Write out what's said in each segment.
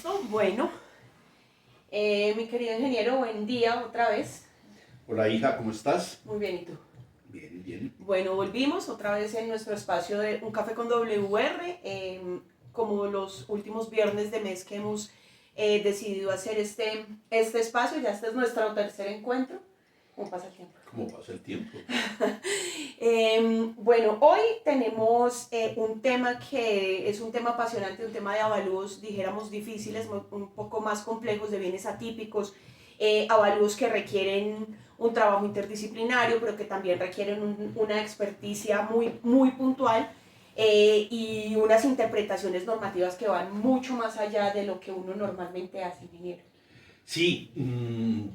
Listo, bueno. Mi querido ingeniero, buen día otra vez. Hola hija, ¿cómo estás? Muy bien, ¿y tú? Bien, bien. Bueno, volvimos otra vez en nuestro espacio de Un Café con WR, como los últimos viernes de mes que hemos decidido hacer este espacio. Ya este es nuestro tercer encuentro. ¿Cómo pasa el tiempo? ¿Cómo pasa el tiempo? Bueno, hoy tenemos un tema que es un tema apasionante, un tema de avalúos, dijéramos, difíciles, un poco más complejos, de bienes atípicos, avalúos que requieren un trabajo interdisciplinario, pero que también requieren una experticia muy puntual, y unas interpretaciones normativas que van mucho más allá de lo que uno normalmente hace, ingeniero. Sí,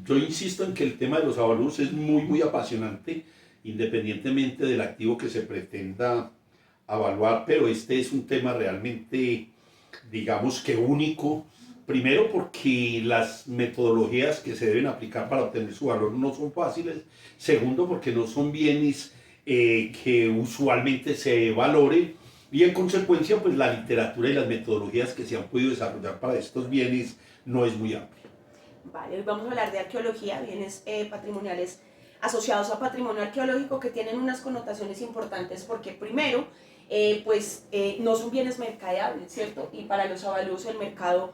yo insisto en que el tema de los avalúos es muy apasionante, independientemente del activo que se pretenda evaluar, pero este es un tema realmente, digamos que único. Primero porque las metodologías que se deben aplicar para obtener su valor no son fáciles. Segundo porque no son bienes que usualmente se valoren. Y en consecuencia, pues la literatura y las metodologías que se han podido desarrollar para estos bienes no es muy amplia. Vale, hoy vamos a hablar de arqueología, bienes patrimoniales asociados a patrimonio arqueológico, que tienen unas connotaciones importantes porque primero, no son bienes mercadeables, ¿cierto? Y para los avalúos el mercado,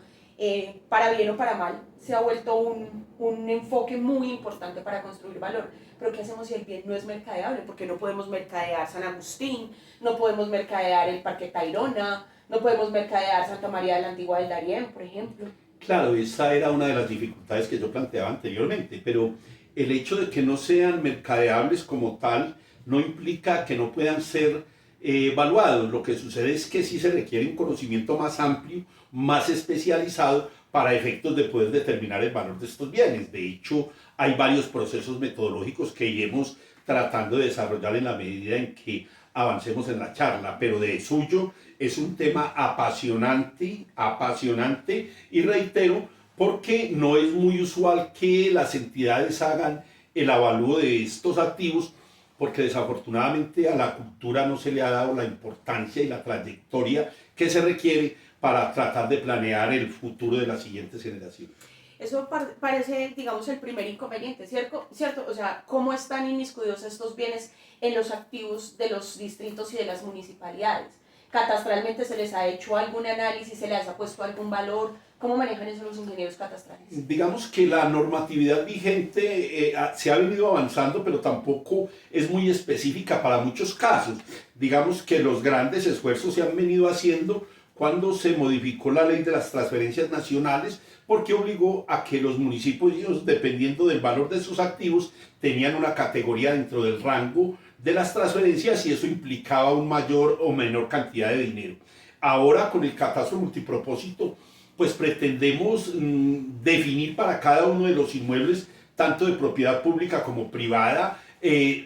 para bien o para mal, se ha vuelto un enfoque muy importante para construir valor. Pero ¿qué hacemos si el bien no es mercadeable? Porque no podemos mercadear San Agustín, no podemos mercadear el Parque Tayrona, no podemos mercadear Santa María de la Antigua del Darién, por ejemplo. Claro, esa era una de las dificultades que yo planteaba anteriormente, pero el hecho de que no sean mercadeables como tal no implica que no puedan ser evaluados. Lo que sucede es que sí se requiere un conocimiento más amplio, más especializado para efectos de poder determinar el valor de estos bienes. De hecho, hay varios procesos metodológicos que iremos tratando de desarrollar en la medida en que avancemos en la charla, pero de suyo es un tema apasionante y reitero, porque no es muy usual que las entidades hagan el avalúo de estos activos, porque desafortunadamente a la cultura no se le ha dado la importancia y la trayectoria que se requiere para tratar de planear el futuro de las siguientes generaciones. Eso parece, digamos, el primer inconveniente, ¿cierto? ¿Cierto? O sea, ¿cómo están inmiscuidos estos bienes en los activos de los distritos y de las municipalidades? ¿Catastralmente se les ha hecho algún análisis, se les ha puesto algún valor? ¿Cómo manejan eso los ingenieros catastrales? Digamos que la normatividad vigente se ha venido avanzando, pero tampoco es muy específica para muchos casos. Digamos que los grandes esfuerzos se han venido haciendo cuando se modificó la ley de las transferencias nacionales, porque obligó a que los municipios, dependiendo del valor de sus activos, tenían una categoría dentro del rango de las transferencias y eso implicaba un mayor o menor cantidad de dinero. Ahora con el catastro multipropósito, pues pretendemos definir para cada uno de los inmuebles, tanto de propiedad pública como privada,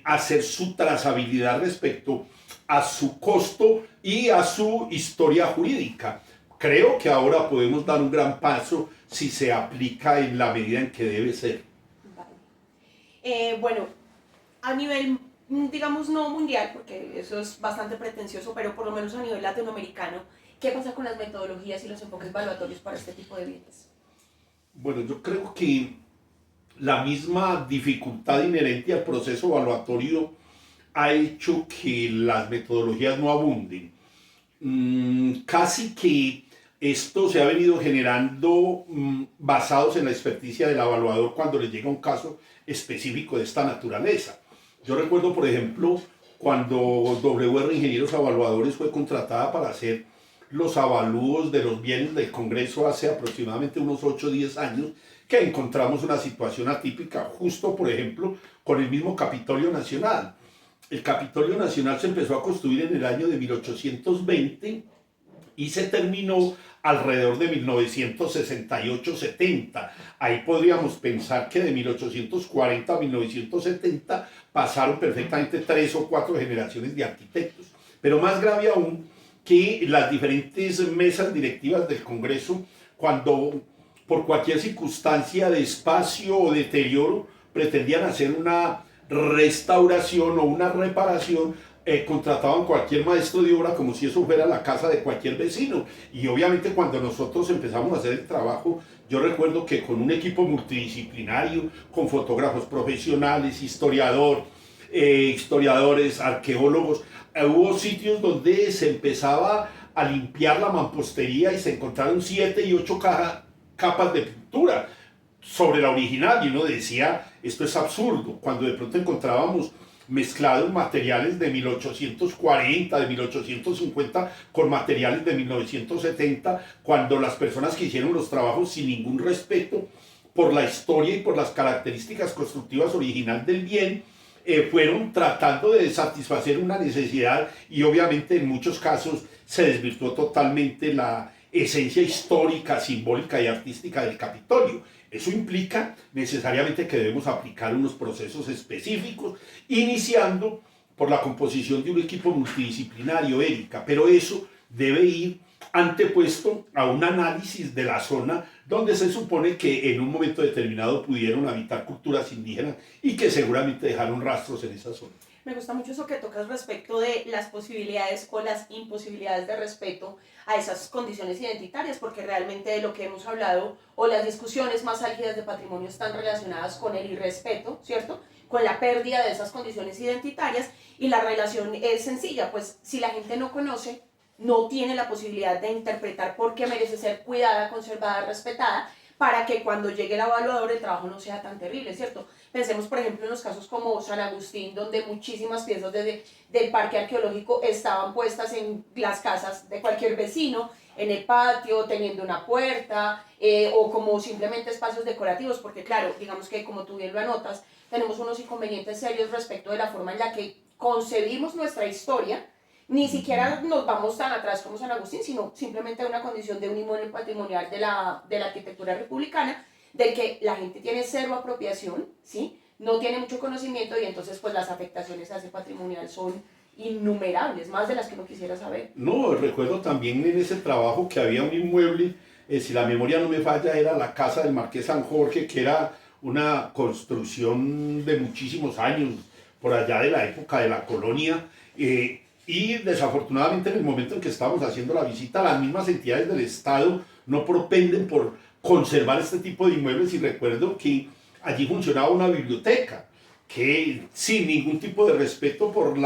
hacer su trazabilidad respecto a su costo y a su historia jurídica. Creo que ahora podemos dar un gran paso si se aplica en la medida en que debe ser. Vale. Bueno, a nivel, digamos, no mundial, porque eso es bastante pretencioso, pero por lo menos a nivel latinoamericano, ¿qué pasa con las metodologías y los enfoques evaluatorios para este tipo de bienes? Bueno, yo creo que la misma dificultad inherente al proceso evaluatorio ha hecho que las metodologías no abunden. Casi que esto se ha venido generando basados en la experticia del evaluador cuando le llega un caso específico de esta naturaleza. Yo recuerdo, por ejemplo, cuando WR Ingenieros Evaluadores fue contratada para hacer los avalúos de los bienes del Congreso hace aproximadamente unos 8 o 10 años, que encontramos una situación atípica, justo por ejemplo con el mismo Capitolio Nacional. El Capitolio Nacional se empezó a construir en el año de 1820 y se terminó alrededor de 1968-70. Ahí podríamos pensar que de 1840 a 1970 pasaron perfectamente 3 o 4 generaciones de arquitectos. Pero más grave aún, que las diferentes mesas directivas del Congreso, cuando por cualquier circunstancia de espacio o deterioro pretendían hacer una restauración o una reparación, contrataban cualquier maestro de obra como si eso fuera la casa de cualquier vecino. Y obviamente cuando nosotros empezamos a hacer el trabajo, yo recuerdo que con un equipo multidisciplinario, con fotógrafos profesionales, historiadores, arqueólogos, hubo sitios donde se empezaba a limpiar la mampostería y se encontraron 7 y 8 capas de pintura sobre la original, y uno decía, esto es absurdo, cuando de pronto encontrábamos mezclados materiales de 1840, de 1850 con materiales de 1970, cuando las personas que hicieron los trabajos sin ningún respeto por la historia y por las características constructivas original del bien, fueron tratando de satisfacer una necesidad, y obviamente en muchos casos se desvirtuó totalmente la esencia histórica, simbólica y artística del Capitolio. Eso implica necesariamente que debemos aplicar unos procesos específicos, iniciando por la composición de un equipo multidisciplinario, Erika, pero eso debe ir antepuesto a un análisis de la zona donde se supone que en un momento determinado pudieron habitar culturas indígenas y que seguramente dejaron rastros en esa zona. Me gusta mucho eso que tocas respecto de las posibilidades o las imposibilidades de respeto a esas condiciones identitarias, porque realmente de lo que hemos hablado o las discusiones más álgidas de patrimonio están relacionadas con el irrespeto, ¿cierto? Con la pérdida de esas condiciones identitarias, y la relación es sencilla, pues si la gente no conoce, no tiene la posibilidad de interpretar por qué merece ser cuidada, conservada, respetada, para que cuando llegue el evaluador el trabajo no sea tan terrible, ¿cierto? Pensemos, por ejemplo, en los casos como San Agustín, donde muchísimas piezas del parque arqueológico estaban puestas en las casas de cualquier vecino, en el patio, teniendo una puerta, o como simplemente espacios decorativos, porque claro, digamos que como tú bien lo anotas, tenemos unos inconvenientes serios respecto de la forma en la que concebimos nuestra historia. Ni siquiera nos vamos tan atrás como San Agustín, sino simplemente una condición de un inmueble patrimonial de la arquitectura republicana, del que la gente tiene cero apropiación, ¿sí? No tiene mucho conocimiento, y entonces pues las afectaciones a ese patrimonial son innumerables, más de las que uno quisiera saber. No, recuerdo también en ese trabajo que había un inmueble, si la memoria no me falla, era la casa del Marqués San Jorge, que era una construcción de muchísimos años, por allá de la época de la colonia, y desafortunadamente en el momento en que estábamos haciendo la visita, las mismas entidades del Estado no propenden por conservar este tipo de inmuebles, y recuerdo que allí funcionaba una biblioteca que, sin ningún tipo de respeto por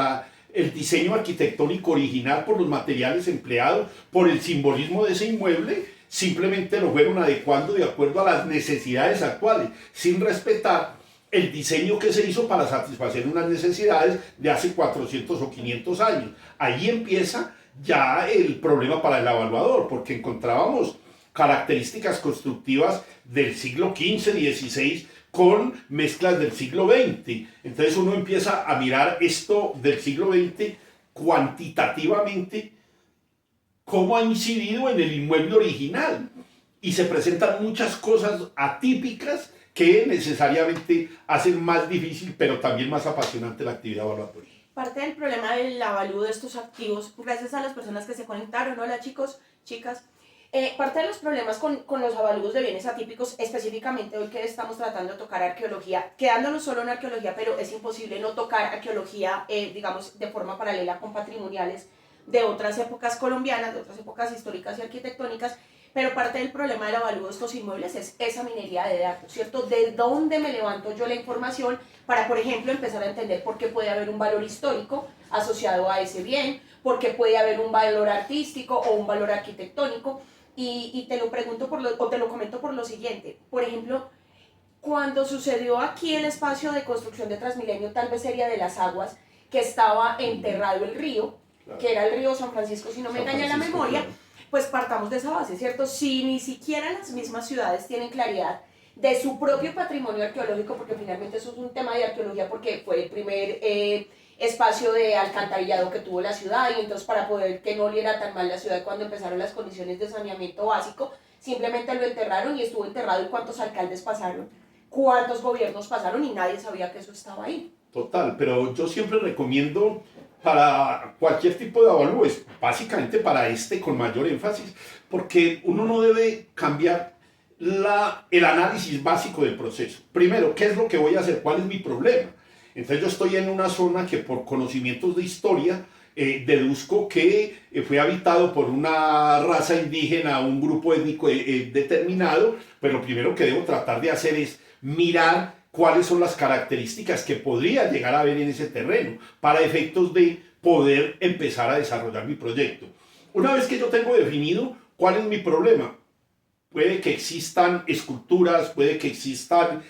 el diseño arquitectónico original, por los materiales empleados, por el simbolismo de ese inmueble, simplemente lo fueron adecuando de acuerdo a las necesidades actuales, sin respetar el diseño que se hizo para satisfacer unas necesidades de hace 400 o 500 años. Ahí empieza ya el problema para el evaluador, porque encontrábamos características constructivas del siglo XV, XVI, con mezclas del siglo XX. Entonces uno empieza a mirar esto del siglo XX cuantitativamente, cómo ha incidido en el inmueble original, y se presentan muchas cosas atípicas que necesariamente hacen más difícil, pero también más apasionante la actividad evaluatoria. Parte del problema del avalúo de estos activos, gracias a las personas que se conectaron, hola chicos, chicas, parte de los problemas con los avalúos de bienes atípicos, específicamente hoy que estamos tratando de tocar arqueología, quedándonos solo en arqueología, pero es imposible no tocar arqueología, digamos, de forma paralela con patrimoniales de otras épocas colombianas, de otras épocas históricas y arquitectónicas, pero parte del problema del avalúo de estos inmuebles es esa minería de datos, ¿cierto? ¿De dónde me levanto yo la información para, por ejemplo, empezar a entender por qué puede haber un valor histórico asociado a ese bien, por qué puede haber un valor artístico o un valor arquitectónico? Y te lo pregunto o te lo comento por lo siguiente. Por ejemplo, cuando sucedió aquí el espacio de construcción de Transmilenio, tal vez sería de las aguas, que estaba enterrado el río, claro, que era el río San Francisco, si no me engaña la memoria, claro, pues partamos de esa base, ¿cierto? Si ni siquiera las mismas ciudades tienen claridad de su propio patrimonio arqueológico, porque finalmente eso es un tema de arqueología, porque fue el primer espacio de alcantarillado que tuvo la ciudad, y entonces para poder que no oliera tan mal la ciudad cuando empezaron las condiciones de saneamiento básico, simplemente lo enterraron y estuvo enterrado. ¿Y cuántos alcaldes pasaron? ¿Cuántos gobiernos pasaron? Y nadie sabía que eso estaba ahí. Total, pero yo siempre recomiendo para cualquier tipo de avalúo, básicamente para este con mayor énfasis, porque uno no debe cambiar el análisis básico del proceso. Primero, ¿qué es lo que voy a hacer? ¿Cuál es mi problema? Entonces yo estoy en una zona que por conocimientos de historia deduzco que fue habitado por una raza indígena, un grupo étnico determinado, pues lo primero que debo tratar de hacer es mirar cuáles son las características que podría llegar a haber en ese terreno para efectos de poder empezar a desarrollar mi proyecto. Una vez que yo tengo definido cuál es mi problema, puede que existan esculturas, puede que existan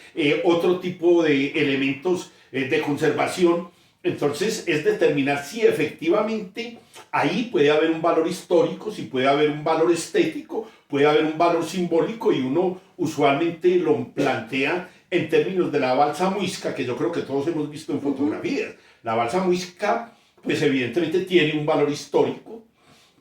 otro tipo de elementos de conservación. Entonces es determinar si efectivamente ahí puede haber un valor histórico, si puede haber un valor estético, puede haber un valor simbólico, y uno usualmente lo plantea en términos de la balsa muisca, que yo creo que todos hemos visto en fotografías. La balsa muisca pues evidentemente tiene un valor histórico,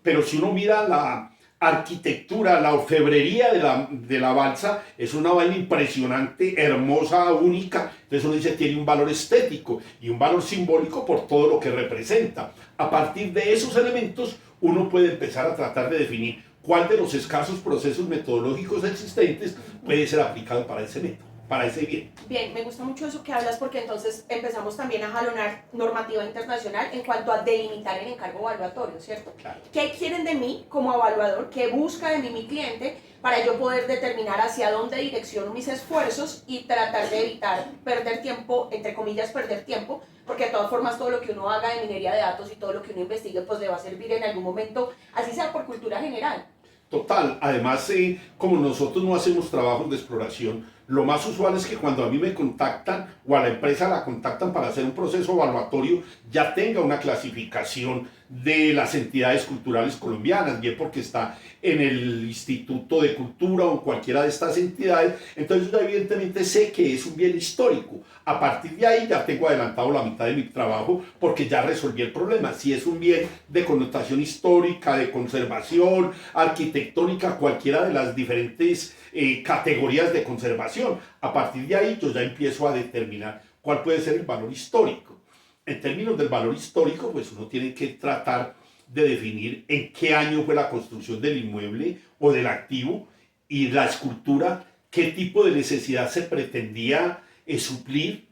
pero si uno mira la arquitectura, la orfebrería de la balsa, es una vaina impresionante, hermosa, única. Entonces uno dice, tiene un valor estético y un valor simbólico por todo lo que representa. A partir de esos elementos, uno puede empezar a tratar de definir cuál de los escasos procesos metodológicos existentes puede ser aplicado para ese método, para ese bien. Bien, me gusta mucho eso que hablas, porque entonces empezamos también a jalonar normativa internacional en cuanto a delimitar el encargo evaluatorio, ¿cierto? Claro. ¿Qué quieren de mí como evaluador? ¿Qué busca de mí mi cliente para yo poder determinar hacia dónde direcciono mis esfuerzos y tratar de evitar perder tiempo, entre comillas perder tiempo, porque de todas formas todo lo que uno haga de minería de datos y todo lo que uno investigue pues le va a servir en algún momento, así sea por cultura general? Total, además, como nosotros no hacemos trabajos de exploración, lo más usual es que cuando a mí me contactan o a la empresa la contactan para hacer un proceso evaluatorio, ya tenga una clasificación de las entidades culturales colombianas, bien porque está en el Instituto de Cultura o en cualquiera de estas entidades. Entonces yo evidentemente sé que es un bien histórico. A partir de ahí ya tengo adelantado la mitad de mi trabajo porque ya resolví el problema. Si es un bien de connotación histórica, de conservación, arquitectónica, cualquiera de las diferentes categorías de conservación, a partir de ahí yo ya empiezo a determinar cuál puede ser el valor histórico. En términos del valor histórico, pues uno tiene que tratar de definir en qué año fue la construcción del inmueble o del activo, y la escultura, qué tipo de necesidad se pretendía suplir,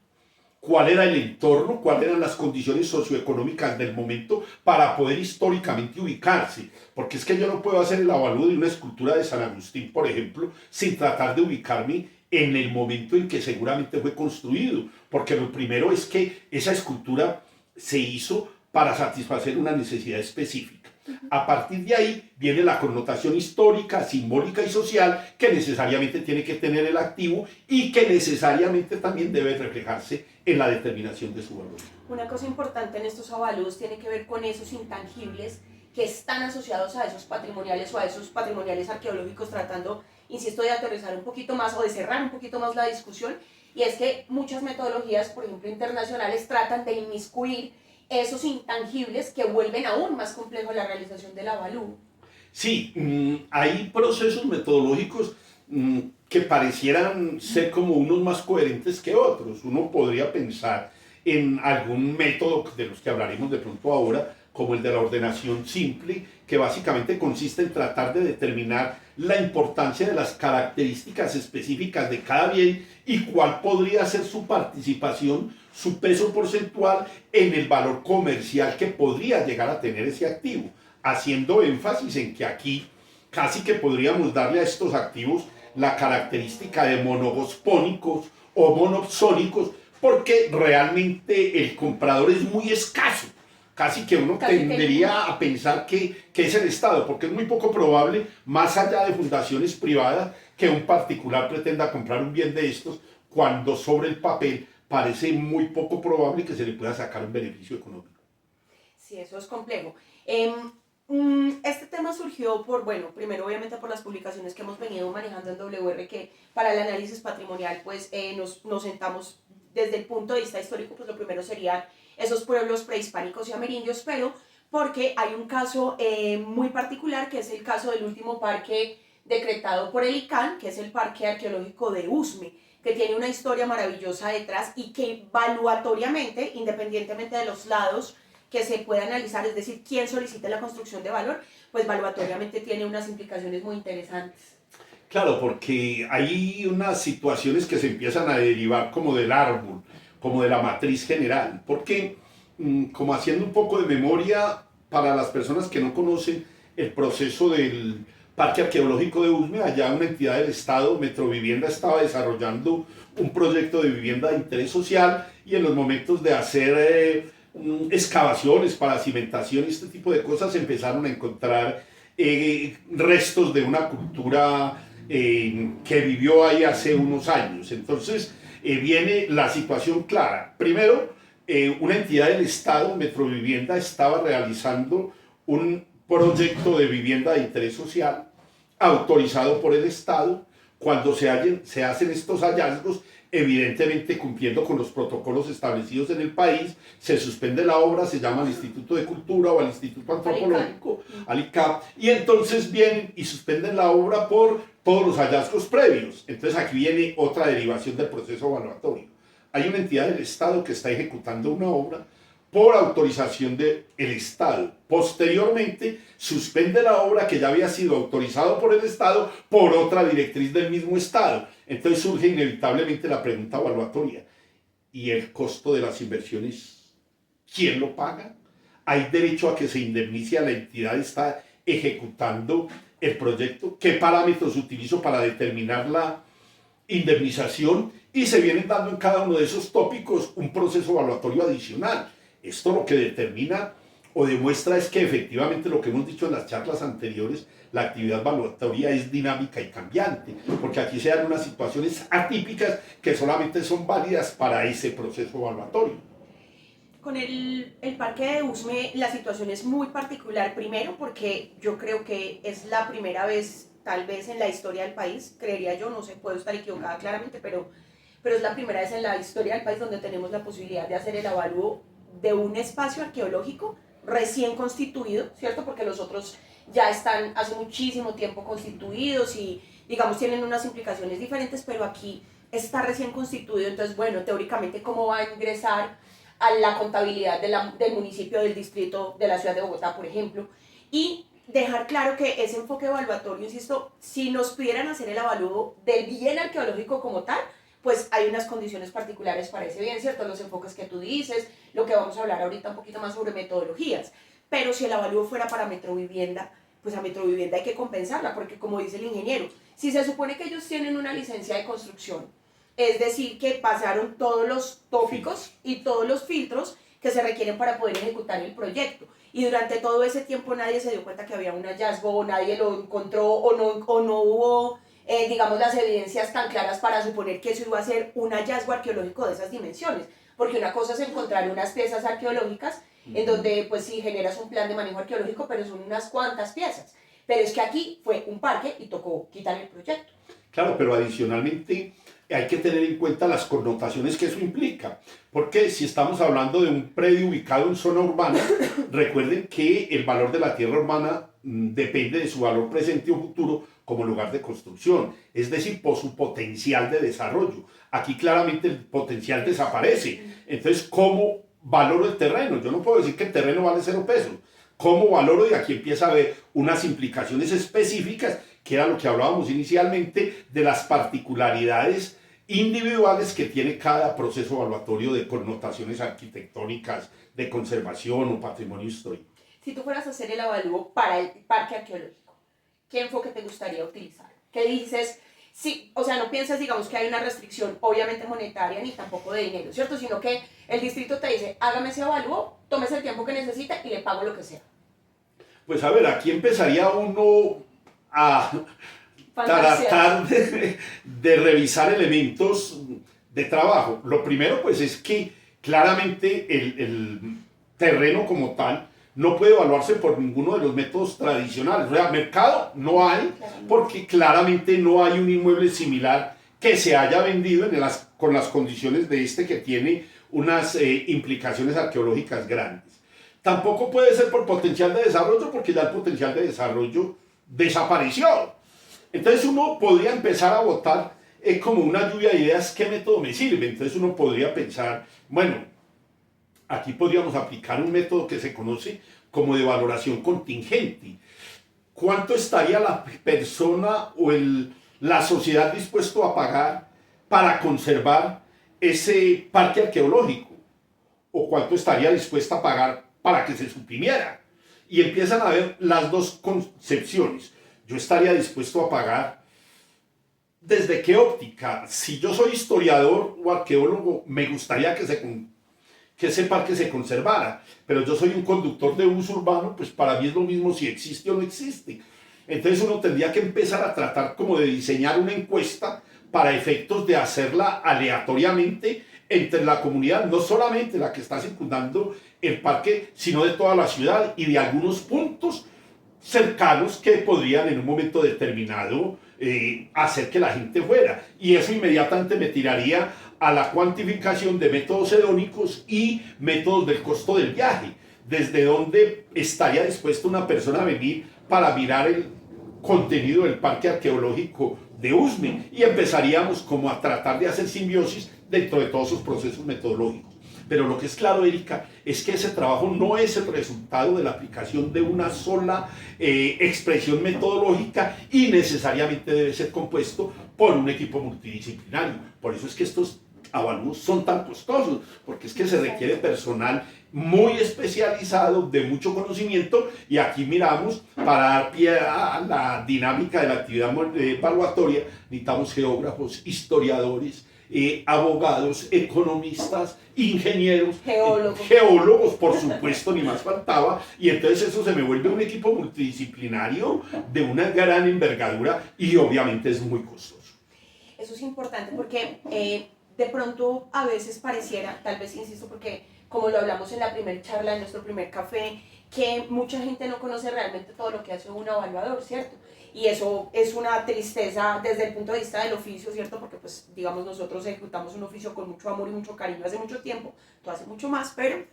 cuál era el entorno, cuáles eran las condiciones socioeconómicas del momento para poder históricamente ubicarse. Porque es que yo no puedo hacer el avalúo de una escultura de San Agustín, por ejemplo, sin tratar de ubicarme en el momento en que seguramente fue construido. Porque lo primero es que esa escultura se hizo para satisfacer una necesidad específica. A partir de ahí viene la connotación histórica, simbólica y social que necesariamente tiene que tener el activo y que necesariamente también debe reflejarse en la determinación de su valor. Una cosa importante en estos avalúos tiene que ver con esos intangibles que están asociados a esos patrimoniales o a esos patrimoniales arqueológicos, tratando, insisto, de aterrizar un poquito más o de cerrar un poquito más la discusión. Y es que muchas metodologías, por ejemplo internacionales, tratan de inmiscuir esos intangibles que vuelven aún más complejo la realización del avalúo. Sí, hay procesos metodológicos que parecieran ser como unos más coherentes que otros. Uno podría pensar en algún método de los que hablaremos de pronto ahora, como el de la ordenación simple, que básicamente consiste en tratar de determinar la importancia de las características específicas de cada bien y cuál podría ser su participación, su peso porcentual en el valor comercial que podría llegar a tener ese activo, haciendo énfasis en que aquí casi que podríamos darle a estos activos la característica de monogospónicos o monopsónicos, porque realmente el comprador es muy escaso. Casi que uno tendería a pensar que es el Estado, porque es muy poco probable, más allá de fundaciones privadas, que un particular pretenda comprar un bien de estos, cuando sobre el papel parece muy poco probable que se le pueda sacar un beneficio económico. Sí, eso es complejo. Este tema surgió por, bueno, primero obviamente por las publicaciones que hemos venido manejando en WR, que para el análisis patrimonial pues nos sentamos desde el punto de vista histórico, pues lo primero serían esos pueblos prehispánicos y amerindios, pero porque hay un caso muy particular, que es el caso del último parque decretado por el ICANN, que es el Parque Arqueológico de Usme, que tiene una historia maravillosa detrás y que valuatoriamente, independientemente de los lados que se pueda analizar, es decir, quién solicita la construcción de valor, pues valuatoriamente tiene unas implicaciones muy interesantes. Claro, porque hay unas situaciones que se empiezan a derivar como del árbol. como de la matriz general, porque como haciendo un poco de memoria para las personas que no conocen el proceso del Parque Arqueológico de Usme, allá una entidad del Estado, Metrovivienda, estaba desarrollando un proyecto de vivienda de interés social y en los momentos de hacer excavaciones para cimentación y este tipo de cosas empezaron a encontrar restos de una cultura que vivió ahí hace unos años. Entonces viene la situación clara. Primero, una entidad del Estado, Metrovivienda, estaba realizando un proyecto de vivienda de interés social autorizado por el Estado. Cuando se hacen estos hallazgos, evidentemente cumpliendo con los protocolos establecidos en el país, se suspende la obra, se llama al Instituto de Cultura o al Instituto Antropológico, al ICAP, y entonces vienen y suspenden la obra por todos los hallazgos previos. Entonces aquí viene otra derivación del proceso evaluatorio. Hay una entidad del Estado que está ejecutando una obra por autorización del Estado. Posteriormente, suspende la obra que ya había sido autorizado por el Estado por otra directriz del mismo Estado. Entonces surge inevitablemente la pregunta evaluatoria. ¿Y el costo de las inversiones? ¿Quién lo paga? ¿Hay derecho a que se indemnice a la entidad que está ejecutando el proyecto? ¿Qué parámetros utilizo para determinar la indemnización? Y se vienen dando en cada uno de esos tópicos un proceso evaluatorio adicional. Esto lo que determina o demuestra es que efectivamente lo que hemos dicho en las charlas anteriores, la actividad evaluatoria es dinámica y cambiante, porque aquí se dan unas situaciones atípicas que solamente son válidas para ese proceso evaluatorio. Con el Parque de Usme la situación es muy particular, primero porque yo creo que es la primera vez, tal vez en la historia del país, creería yo, no sé, puedo estar equivocada claramente, pero es la primera vez en la historia del país donde tenemos la posibilidad de hacer el avalúo de un espacio arqueológico recién constituido, ¿cierto? Porque los otros ya están hace muchísimo tiempo constituidos y, digamos, tienen unas implicaciones diferentes, pero aquí está recién constituido, entonces, bueno, teóricamente, ¿cómo va a ingresar a la contabilidad del municipio, del distrito, de la ciudad de Bogotá, por ejemplo? Y dejar claro que ese enfoque evaluatorio, insisto, si nos pudieran hacer el avalúo del bien arqueológico como tal, pues hay unas condiciones particulares para ese bien, ¿cierto? Los enfoques que tú dices, lo que vamos a hablar ahorita un poquito más sobre metodologías. Pero si el avalúo fuera para Metrovivienda, pues a Metrovivienda hay que compensarla, porque como dice el ingeniero, si se supone que ellos tienen una licencia de construcción, es decir, que pasaron todos los tópicos y todos los filtros que se requieren para poder ejecutar el proyecto. Y durante todo ese tiempo nadie se dio cuenta que había un hallazgo, o nadie lo encontró, o no hubo digamos, las evidencias tan claras para suponer que eso iba a ser un hallazgo arqueológico de esas dimensiones. Porque una cosa es encontrar unas piezas arqueológicas en donde, pues sí, generas un plan de manejo arqueológico, pero son unas cuantas piezas. Pero es que aquí fue un parque y tocó quitar el proyecto. Claro, pero adicionalmente hay que tener en cuenta las connotaciones que eso implica. Porque si estamos hablando de un predio ubicado en zona urbana, recuerden que el valor de la tierra urbana depende de su valor presente o futuro como lugar de construcción, es decir, por su potencial de desarrollo. Aquí claramente el potencial desaparece. Entonces, ¿cómo valoro el terreno? Yo no puedo decir que el terreno vale 0 pesos. ¿Cómo valoro? Y aquí empieza a haber unas implicaciones específicas, que era lo que hablábamos inicialmente, de las particularidades individuales que tiene cada proceso evaluatorio de connotaciones arquitectónicas, de conservación o patrimonio histórico. Si tú fueras a hacer el avalúo para el parque arqueológico, ¿qué enfoque te gustaría utilizar? ¿Qué dices? Sí, o sea, no piensas, digamos, que hay una restricción, obviamente monetaria, ni tampoco de dinero, ¿cierto? Sino que el distrito te dice, hágame ese avalúo, tómese el tiempo que necesita y le pago lo que sea. Pues a ver, aquí empezaría uno a tratar de revisar elementos de trabajo. Lo primero, pues, es que claramente el terreno como tal no puede evaluarse por ninguno de los métodos tradicionales. O sea, mercado no hay, porque claramente no hay un inmueble similar que se haya vendido con las condiciones de este, que tiene unas implicaciones arqueológicas grandes. Tampoco puede ser por potencial de desarrollo, porque ya el potencial de desarrollo desapareció. Entonces uno podría empezar a votar como una lluvia de ideas, ¿qué método me sirve? Entonces uno podría pensar, bueno, aquí podríamos aplicar un método que se conoce como de valoración contingente. ¿Cuánto estaría la persona o la sociedad dispuesto a pagar para conservar ese parque arqueológico o cuánto estaría dispuesta a pagar para que se suprimiera. Y empiezan a ver las dos concepciones. Yo estaría dispuesto a pagar desde qué óptica. Si yo soy historiador o arqueólogo, me gustaría que ese parque se conservara, pero yo soy un conductor de bus urbano, pues para mí es lo mismo si existe o no existe. Entonces uno tendría que empezar a tratar como de diseñar una encuesta para efectos de hacerla aleatoriamente entre la comunidad, no solamente la que está circundando el parque, sino de toda la ciudad y de algunos puntos cercanos que podrían en un momento determinado hacer que la gente fuera. Y eso inmediatamente me tiraría a la cuantificación de métodos hedónicos y métodos del costo del viaje. Desde dónde estaría dispuesta una persona a venir para mirar el contenido del parque arqueológico de Usme, y empezaríamos como a tratar de hacer simbiosis dentro de todos sus procesos metodológicos. Pero lo que es claro, Erika, es que ese trabajo no es el resultado de la aplicación de una sola expresión metodológica y necesariamente debe ser compuesto por un equipo multidisciplinario. Por eso es que estos avalúos son tan costosos, porque es que se requiere personal muy especializado, de mucho conocimiento, y aquí miramos, para dar pie a la dinámica de la actividad evaluatoria, necesitamos geógrafos, historiadores, abogados, economistas, ingenieros, geólogos, por supuesto, ni más faltaba, y entonces eso se me vuelve un equipo multidisciplinario de una gran envergadura y obviamente es muy costoso. Eso es importante porque de pronto a veces pareciera, tal vez insisto porque como lo hablamos en la primera charla, en nuestro primer café, que mucha gente no conoce realmente todo lo que hace un evaluador, ¿cierto? Y eso es una tristeza desde el punto de vista del oficio, ¿cierto? Porque pues digamos nosotros ejecutamos un oficio con mucho amor y mucho cariño hace mucho tiempo, tú hace mucho más, pero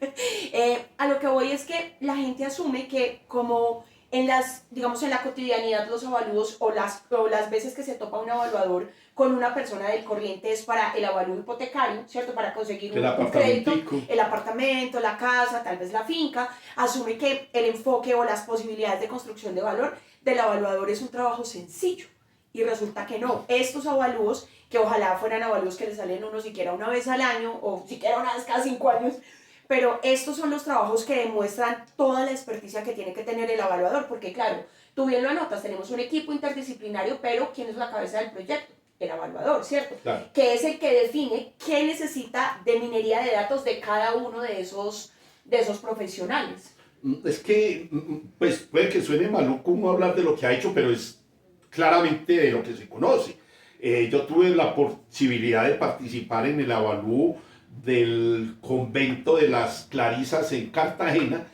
a lo que voy es que la gente asume que como en las, digamos en la cotidianidad los avalúos o las veces que se topa un evaluador con una persona del corriente es para el avalúo hipotecario, ¿cierto? Para conseguir un crédito, el apartamento, la casa, tal vez la finca, asume que el enfoque o las posibilidades de construcción de valor del evaluador es un trabajo sencillo y resulta que no. Estos avalúos, que ojalá fueran avalúos que le salen uno siquiera una vez al año o siquiera una vez cada 5 años, pero estos son los trabajos que demuestran toda la experticia que tiene que tener el evaluador, porque claro, tú bien lo anotas, tenemos un equipo interdisciplinario, pero ¿quién es la cabeza del proyecto? El evaluador, ¿cierto? Claro. Que es el que define qué necesita de minería de datos de cada uno de esos profesionales. Es que, pues puede que suene maluco uno hablar de lo que ha hecho, pero es claramente de lo que se conoce. Yo tuve la posibilidad de participar en el avalúo del convento de las Clarisas en Cartagena,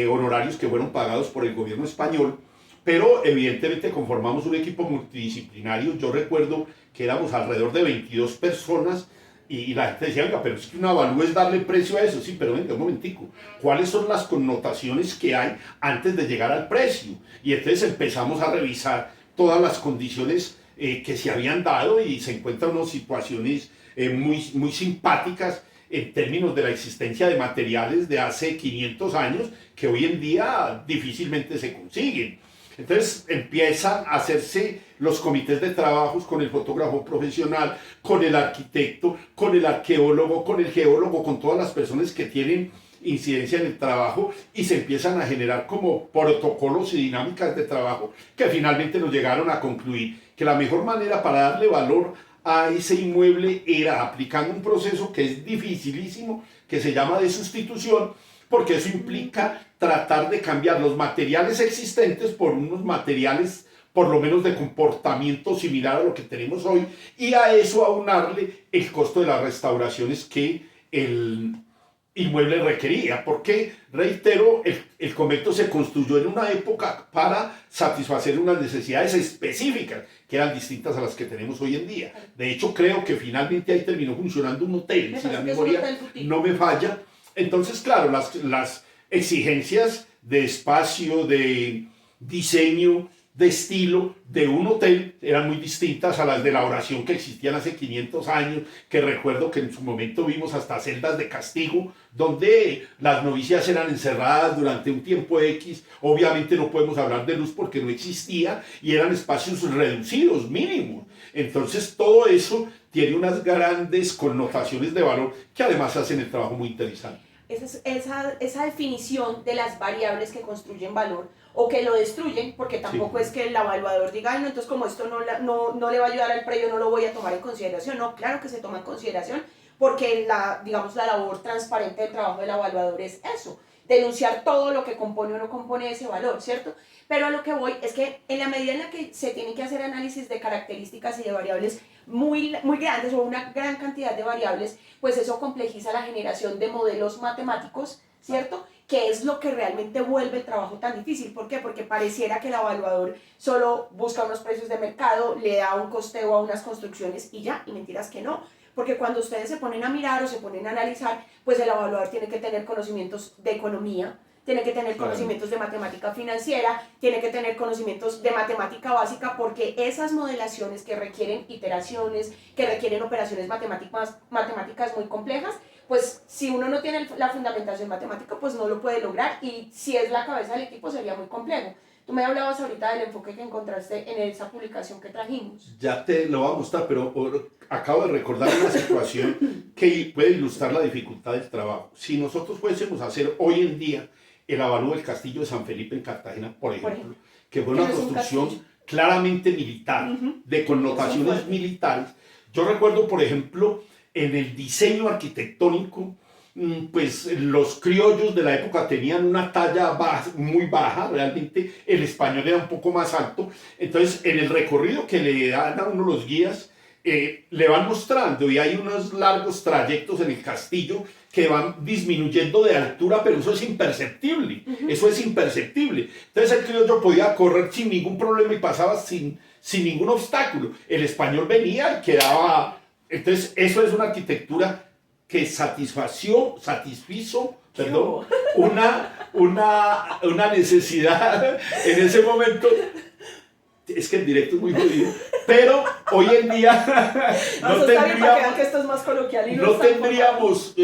honorarios que fueron pagados por el gobierno español, pero evidentemente conformamos un equipo multidisciplinario. Yo recuerdo que éramos alrededor de 22 personas y la gente decía, venga, pero es que un avalúo es darle precio a eso. Sí, pero venga, un momentico, ¿cuáles son las connotaciones que hay antes de llegar al precio? Y entonces empezamos a revisar todas las condiciones que se habían dado y se encuentran unas situaciones muy simpáticas en términos de la existencia de materiales de hace 500 años que hoy en día difícilmente se consiguen. Entonces empiezan a hacerse los comités de trabajos con el fotógrafo profesional, con el arquitecto, con el arqueólogo, con el geólogo, con todas las personas que tienen incidencia en el trabajo, y se empiezan a generar como protocolos y dinámicas de trabajo que finalmente nos llegaron a concluir que la mejor manera para darle valor a ese inmueble era aplicando un proceso que es dificilísimo, que se llama de sustitución, porque eso implica tratar de cambiar los materiales existentes por unos materiales por lo menos de comportamiento similar a lo que tenemos hoy, y a eso aunarle el costo de las restauraciones que el inmueble requería, porque, reitero, el convento se construyó en una época para satisfacer unas necesidades específicas que eran distintas a las que tenemos hoy en día. De hecho, creo que finalmente ahí terminó funcionando un hotel, si la memoria no me falla. Entonces, claro, las exigencias de espacio, de diseño, de estilo de un hotel eran muy distintas a las de la oración que existían hace 500 años, que recuerdo que en su momento vimos hasta celdas de castigo, donde las novicias eran encerradas durante un tiempo X. Obviamente no podemos hablar de luz porque no existía, y eran espacios reducidos, mínimos. Entonces todo eso tiene unas grandes connotaciones de valor que además hacen el trabajo muy interesante. Esa definición de las variables que construyen valor o que lo destruyen, porque tampoco es que el evaluador diga, ay, no, entonces como esto no le va a ayudar al predio, no lo voy a tomar en consideración. No, claro que se toma en consideración, porque digamos, la labor transparente del trabajo del evaluador es eso, denunciar todo lo que compone o no compone ese valor, ¿cierto? Pero a lo que voy es que en la medida en la que se tienen que hacer análisis de características y de variables muy grandes o una gran cantidad de variables, pues eso complejiza la generación de modelos matemáticos, ¿cierto? Que es lo que realmente vuelve el trabajo tan difícil. ¿Por qué? Porque pareciera que el evaluador solo busca unos precios de mercado, le da un costeo a unas construcciones y ya, y mentiras que no. Porque cuando ustedes se ponen a mirar o se ponen a analizar, pues el evaluador tiene que tener conocimientos de economía, tiene que tener conocimientos de matemática financiera, tiene que tener conocimientos de matemática básica, porque esas modelaciones que requieren iteraciones, que requieren operaciones matemáticas muy complejas, pues si uno no tiene la fundamentación matemática, pues no lo puede lograr, y si es la cabeza del equipo sería muy complejo. Tú me hablabas ahorita del enfoque que encontraste en esa publicación que trajimos. Ya te lo voy a mostrar, pero acabo de recordar una situación que puede ilustrar la dificultad del trabajo. Si nosotros fuésemos a hacer hoy en día el avalúo del Castillo de San Felipe en Cartagena, por ejemplo, que fue una construcción claramente militar, de connotaciones militares. Yo recuerdo, por ejemplo, en el diseño arquitectónico, pues los criollos de la época tenían una talla muy baja, realmente el español era un poco más alto. Entonces, en el recorrido que le dan a uno los guías, le van mostrando, y hay unos largos trayectos en el castillo que van disminuyendo de altura, pero eso es imperceptible, eso es imperceptible. Entonces el criollo podía correr sin ningún problema y pasaba sin ningún obstáculo. El español venía y quedaba. Entonces eso es una arquitectura que satisfizo, perdón, una necesidad en ese momento. Es que el directo es muy jodido, pero hoy en día no tendríamos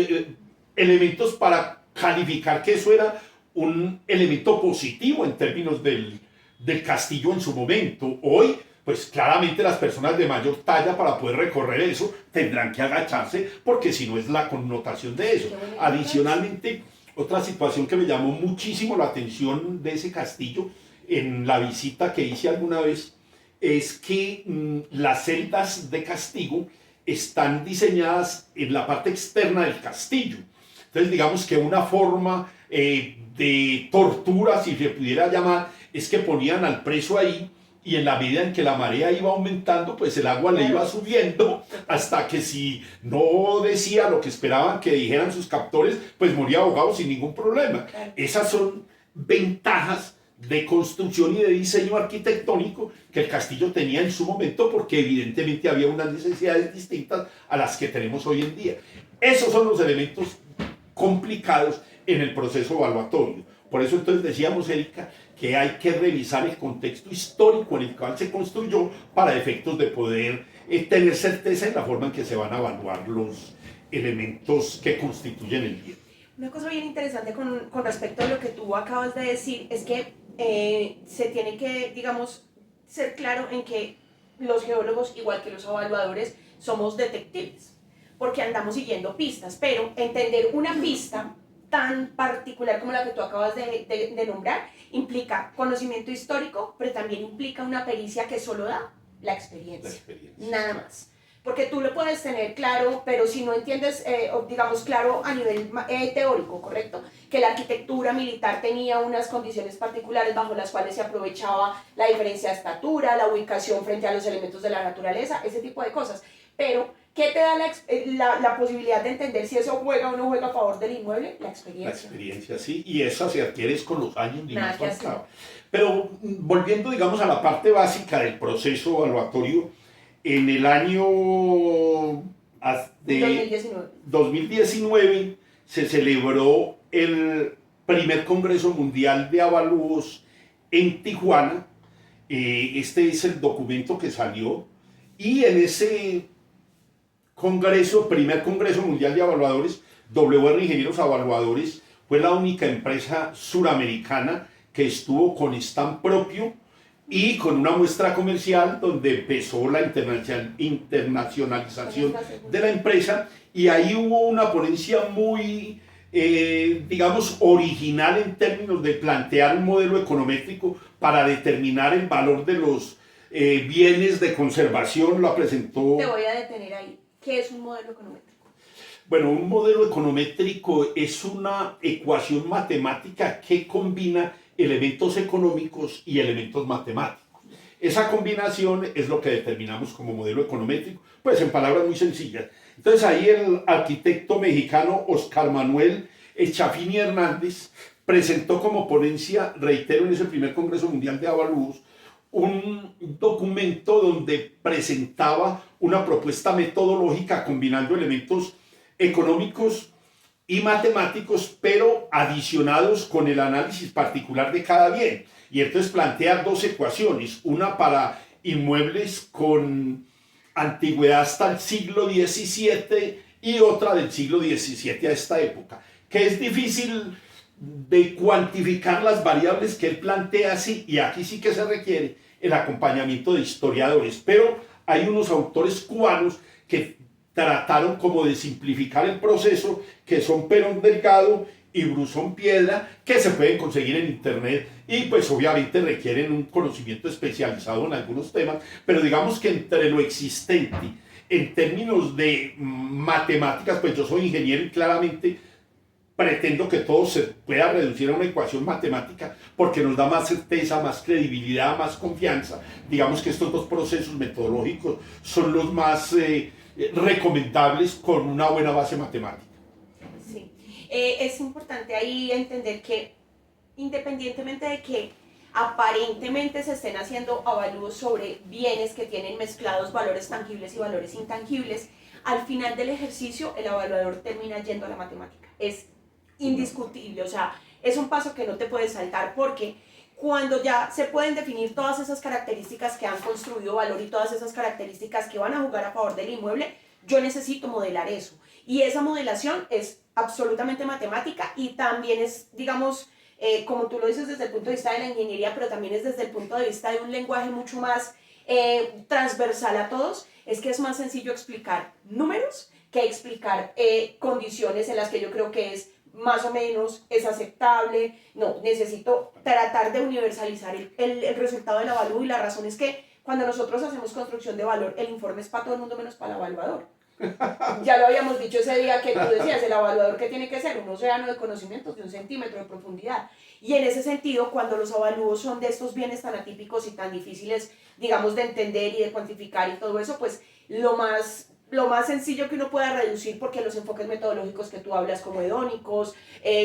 elementos para calificar que eso era un elemento positivo en términos del castillo en su momento. Hoy, pues claramente las personas de mayor talla, para poder recorrer eso, tendrán que agacharse, porque si no es la connotación de eso. Adicionalmente, otra situación que me llamó muchísimo la atención de ese castillo en la visita que hice alguna vez, es que las celdas de castigo están diseñadas en la parte externa del castillo. Entonces digamos que una forma de tortura, si se pudiera llamar, es que ponían al preso ahí, y en la medida en que la marea iba aumentando, pues el agua le iba subiendo, hasta que si no decía lo que esperaban que dijeran sus captores, pues moría ahogado sin ningún problema. Esas son ventajas de construcción y de diseño arquitectónico que el castillo tenía en su momento, porque evidentemente había unas necesidades distintas a las que tenemos hoy en día. Esos son los elementos complicados en el proceso evaluatorio. Por eso entonces decíamos, Erika, que hay que revisar el contexto histórico en el cual se construyó para efectos de poder tener certeza en la forma en que se van a evaluar los elementos que constituyen el bien. Una cosa bien interesante con respecto a lo que tú acabas de decir es que se tiene que, digamos, ser claro en que los geólogos, igual que los evaluadores, somos detectives, porque andamos siguiendo pistas, pero entender una pista tan particular como la que tú acabas de nombrar implica conocimiento histórico, pero también implica una pericia que solo da la experiencia. Nada más. Porque tú lo puedes tener claro, pero si no entiendes, digamos, claro a nivel teórico, ¿correcto? Que la arquitectura militar tenía unas condiciones particulares bajo las cuales se aprovechaba la diferencia de estatura, la ubicación frente a los elementos de la naturaleza, ese tipo de cosas. Pero, ¿qué te da la posibilidad de entender si eso juega o no juega a favor del inmueble? La experiencia. La experiencia, sí, y esa se adquiere con los años. Pero volviendo, digamos, a la parte básica del proceso evaluatorio, en el año 2019 se celebró el primer Congreso Mundial de Avalúos en Tijuana. Este es el documento que salió, y en ese congreso, primer Congreso Mundial de Evaluadores, WR Ingenieros Evaluadores fue la única empresa suramericana que estuvo con stand propio y con una muestra comercial donde empezó la internacionalización de la empresa, y ahí hubo una ponencia muy, digamos, original en términos de plantear un modelo econométrico para determinar el valor de los bienes de conservación. Lo presentó. Te voy a detener ahí. ¿Qué es un modelo econométrico? Bueno, un modelo econométrico es una ecuación matemática que combina elementos económicos y elementos matemáticos. Esa combinación es lo que determinamos como modelo econométrico, pues en palabras muy sencillas. Entonces ahí el arquitecto mexicano Oscar Manuel Echafini Hernández presentó como ponencia, reitero, en ese primer Congreso Mundial de Avalúos, un documento donde presentaba una propuesta metodológica combinando elementos económicos y matemáticos, pero adicionados con el análisis particular de cada bien. Y entonces plantea dos ecuaciones, una para inmuebles con antigüedad hasta el siglo XVII y otra del siglo XVII a esta época, que es difícil de cuantificar las variables que él plantea así, y aquí sí que se requiere el acompañamiento de historiadores, pero hay unos autores cubanos que trataron como de simplificar el proceso, que son Perón Delgado y Brusón Piedra, que se pueden conseguir en internet y pues obviamente requieren un conocimiento especializado en algunos temas, pero digamos que entre lo existente en términos de matemáticas, pues yo soy ingeniero y claramente pretendo que todo se pueda reducir a una ecuación matemática porque nos da más certeza, más credibilidad, más confianza. Digamos que estos dos procesos metodológicos son los más recomendables con una buena base matemática. Sí, es importante ahí entender que independientemente de que aparentemente se estén haciendo avalúos sobre bienes que tienen mezclados valores tangibles y valores intangibles, al final del ejercicio el evaluador termina yendo a la matemática. Es indiscutible, o sea, es un paso que no te puedes saltar porque cuando ya se pueden definir todas esas características que han construido valor y todas esas características que van a jugar a favor del inmueble, yo necesito modelar eso. Y esa modelación es absolutamente matemática y también es, digamos, como tú lo dices desde el punto de vista de la ingeniería, pero también es desde el punto de vista de un lenguaje mucho más transversal a todos, es que es más sencillo explicar números que explicar condiciones en las que yo creo que es más o menos, es aceptable. No, necesito tratar de universalizar el resultado del avalúo, y la razón es que cuando nosotros hacemos construcción de valor, el informe es para todo el mundo menos para el evaluador. Ya lo habíamos dicho ese día que tú decías, el evaluador que tiene que ser un océano de conocimientos de 1 centímetro de profundidad. Y en ese sentido, cuando los avalúos son de estos bienes tan atípicos y tan difíciles, digamos, de entender y de cuantificar y todo eso, pues lo más sencillo que uno pueda reducir, porque los enfoques metodológicos que tú hablas, como hedónicos,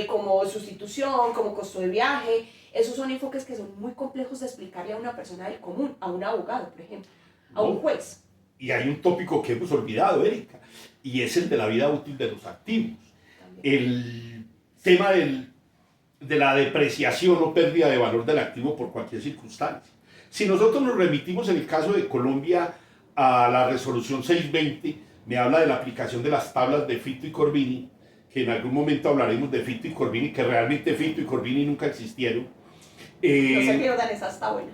como sustitución, como costo de viaje, esos son enfoques que son muy complejos de explicarle a una persona del común, a un abogado, por ejemplo, a un juez. Y hay un tópico que hemos olvidado, Erika, y es el de la vida útil de los activos. También. El tema de la depreciación o pérdida de valor del activo por cualquier circunstancia. Si nosotros nos remitimos en el caso de Colombia a la resolución 620, me habla de la aplicación de las tablas de Fitto y Corbini, que en algún momento hablaremos de Fitto y Corbini, que realmente Fitto y Corbini nunca existieron. No se pierdan, esa está buena.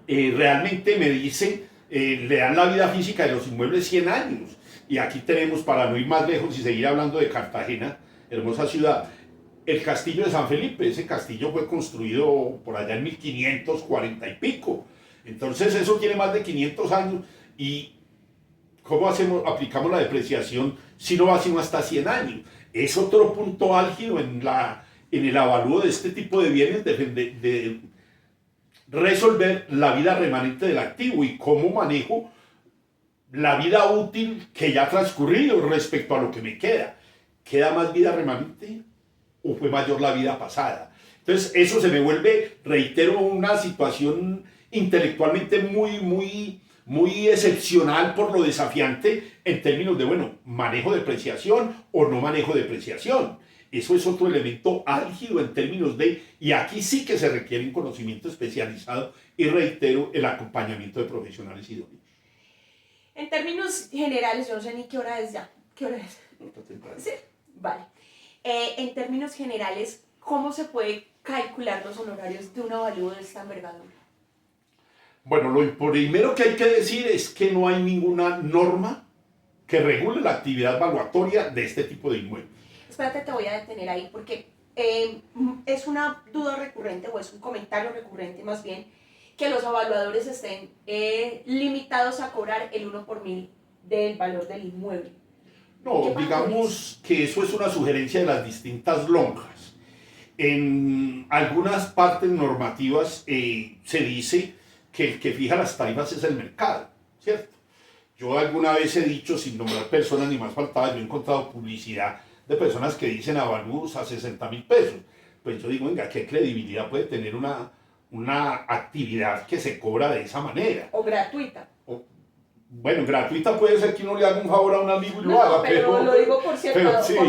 Realmente me dice, le dan la vida física de los inmuebles 100 años. Y aquí tenemos, para no ir más lejos y seguir hablando de Cartagena, hermosa ciudad, el castillo de San Felipe. Ese castillo fue construido por allá en 1540 y pico. Entonces eso tiene más de 500 años. ¿Y cómo aplicamos la depreciación si no va sino hasta 100 años? Es otro punto álgido en el avalúo de este tipo de bienes, de resolver la vida remanente del activo y cómo manejo la vida útil que ya ha transcurrido respecto a lo que me queda. ¿Queda más vida remanente o fue mayor la vida pasada? Entonces eso se me vuelve, reitero, una situación intelectualmente muy excepcional por lo desafiante en términos de, bueno, manejo depreciación o no manejo depreciación. Eso es otro elemento álgido en términos de, y aquí sí que se requiere un conocimiento especializado y reitero, el acompañamiento de profesionales idóneos. En términos generales, yo no sé ni qué hora es ya. ¿Qué hora es? Sí, vale. En términos generales, ¿cómo se puede calcular los honorarios de un avalúo de esta envergadura? Bueno, lo primero que hay que decir es que no hay ninguna norma que regule la actividad valuatoria de este tipo de inmuebles. Espérate, te voy a detener ahí porque es una duda recurrente o es un comentario recurrente más bien que los evaluadores estén limitados a cobrar el 1 por 1000 del valor del inmueble. No, digamos que eso es una sugerencia de las distintas lonjas. En algunas partes normativas se dice que el que fija las tarifas es el mercado, ¿cierto? Yo alguna vez he dicho, sin nombrar personas ni más faltaba, yo he encontrado publicidad de personas que dicen avalúos a 60.000 pesos. Pues yo digo, venga, ¿qué credibilidad puede tener una actividad que se cobra de esa manera? O gratuita. Bueno, gratuita puede ser que uno le haga un favor a un amigo y lo haga, pero lo digo por sí.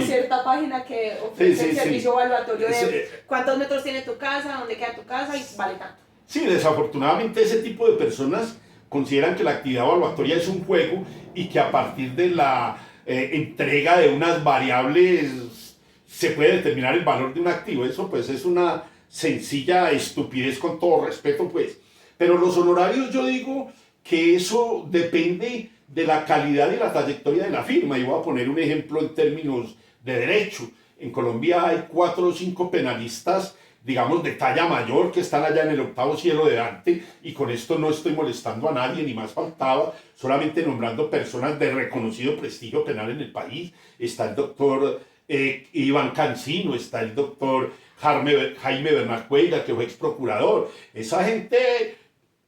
cierta página que ofrece el servicio evaluatorio de Sí. cuántos metros tiene tu casa, dónde queda tu casa y vale tanto. Sí, desafortunadamente ese tipo de personas consideran que la actividad evaluatoria es un juego y que a partir de la entrega de unas variables se puede determinar el valor de un activo. Eso pues es una sencilla estupidez, con todo respeto pues. Pero los honorarios, yo digo que eso depende de la calidad y la trayectoria de la firma. Y voy a poner un ejemplo en términos de derecho. En Colombia hay 4 o 5 penalistas, digamos, de talla mayor, que están allá en el 8º cielo de Dante, y con esto no estoy molestando a nadie, ni más faltaba, solamente nombrando personas de reconocido prestigio penal en el país. Está el doctor Iván Cancino, está el doctor Jaime Bernal Cuellar, que fue ex procurador. Esa gente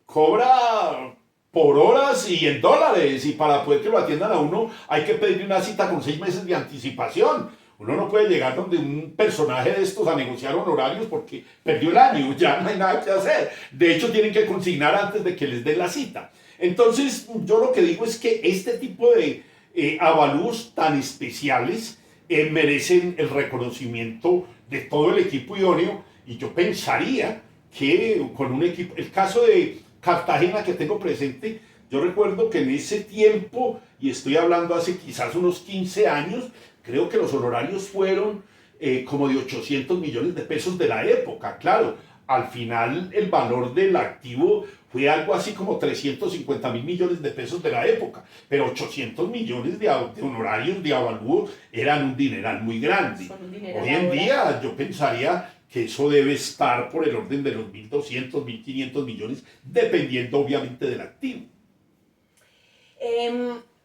cobra por horas y en dólares, y para poder que lo atiendan a uno hay que pedirle una cita con 6 meses de anticipación. Uno no puede llegar donde un personaje de estos a negociar honorarios porque perdió el año, ya no hay nada que hacer. De hecho, tienen que consignar antes de que les den la cita. Entonces, yo lo que digo es que este tipo de avalúos tan especiales merecen el reconocimiento de todo el equipo idóneo, y yo pensaría que con un equipo, el caso de Cartagena que tengo presente, yo recuerdo que en ese tiempo, y estoy hablando hace quizás unos 15 años, creo que los honorarios fueron como de 800 millones de pesos de la época. Claro, al final el valor del activo fue algo así como 350.000 millones de pesos de la época, pero 800 millones de honorarios de avalúo eran un dineral muy grande. Hoy en día yo pensaría que eso debe estar por el orden de los 1.200, 1.500 millones, dependiendo obviamente del activo.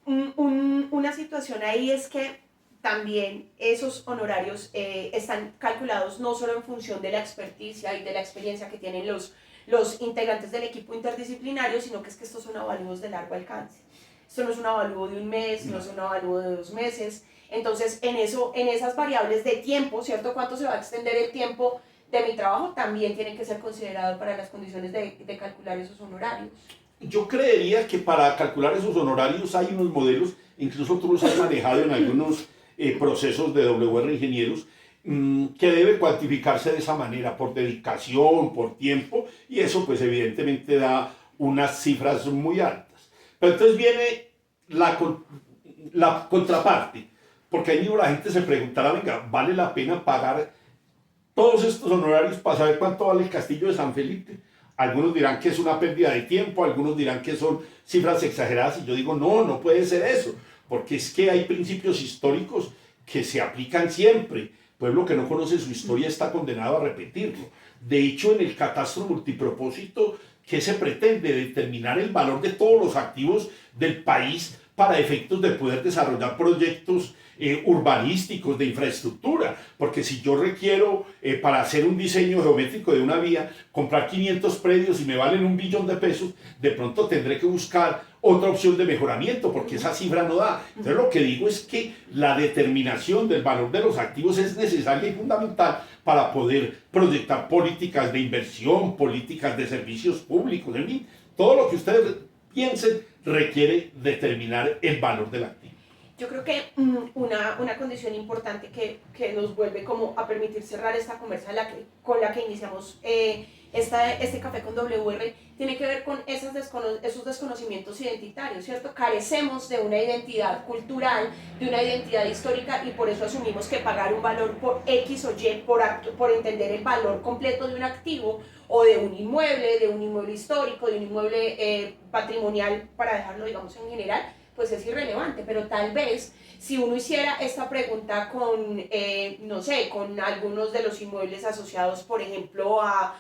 Una situación ahí es que también esos honorarios están calculados no solo en función de la experticia y de la experiencia que tienen los integrantes del equipo interdisciplinario, sino que es que estos son avalúos de largo alcance. Esto no es un avalúo de un mes, no es un avalúo de 2 meses. Entonces, en esas variables de tiempo, ¿cierto? ¿Cuánto se va a extender el tiempo de mi trabajo? También tienen que ser considerados para las condiciones de calcular esos honorarios. Yo creería que para calcular esos honorarios hay unos modelos, incluso tú los has manejado en algunos procesos de WR Ingenieros, que debe cuantificarse de esa manera, por dedicación, por tiempo, y eso pues evidentemente da unas cifras muy altas. Pero entonces viene la contraparte, porque ahí mismo la gente se preguntará, venga, ¿vale la pena pagar todos estos honorarios para saber cuánto vale el castillo de San Felipe? Algunos dirán que es una pérdida de tiempo, algunos dirán que son cifras exageradas, y yo digo, no, no puede ser eso, porque es que hay principios históricos que se aplican siempre. Pueblo que no conoce su historia está condenado a repetirlo. De hecho, en el catastro multipropósito, ¿qué se pretende? Determinar el valor de todos los activos del país para efectos de poder desarrollar proyectos urbanísticos, de infraestructura, porque si yo requiero para hacer un diseño geométrico de una vía, comprar 500 predios y me valen 1 billón de pesos, de pronto tendré que buscar otra opción de mejoramiento, porque esa cifra no da. Entonces lo que digo es que la determinación del valor de los activos es necesaria y fundamental para poder proyectar políticas de inversión, políticas de servicios públicos, en fin, todo lo que ustedes piensen requiere determinar el valor del activo. Yo creo que una condición importante que nos vuelve como a permitir cerrar esta conversa con la que iniciamos este café con WR tiene que ver con esos desconocimientos identitarios, ¿cierto? Carecemos de una identidad cultural, de una identidad histórica, y por eso asumimos que pagar un valor por X o Y, por entender el valor completo de un activo o de un inmueble histórico, de un inmueble patrimonial, para dejarlo, digamos, en general, pues es irrelevante. Pero tal vez si uno hiciera esta pregunta con, no sé, con algunos de los inmuebles asociados, por ejemplo, a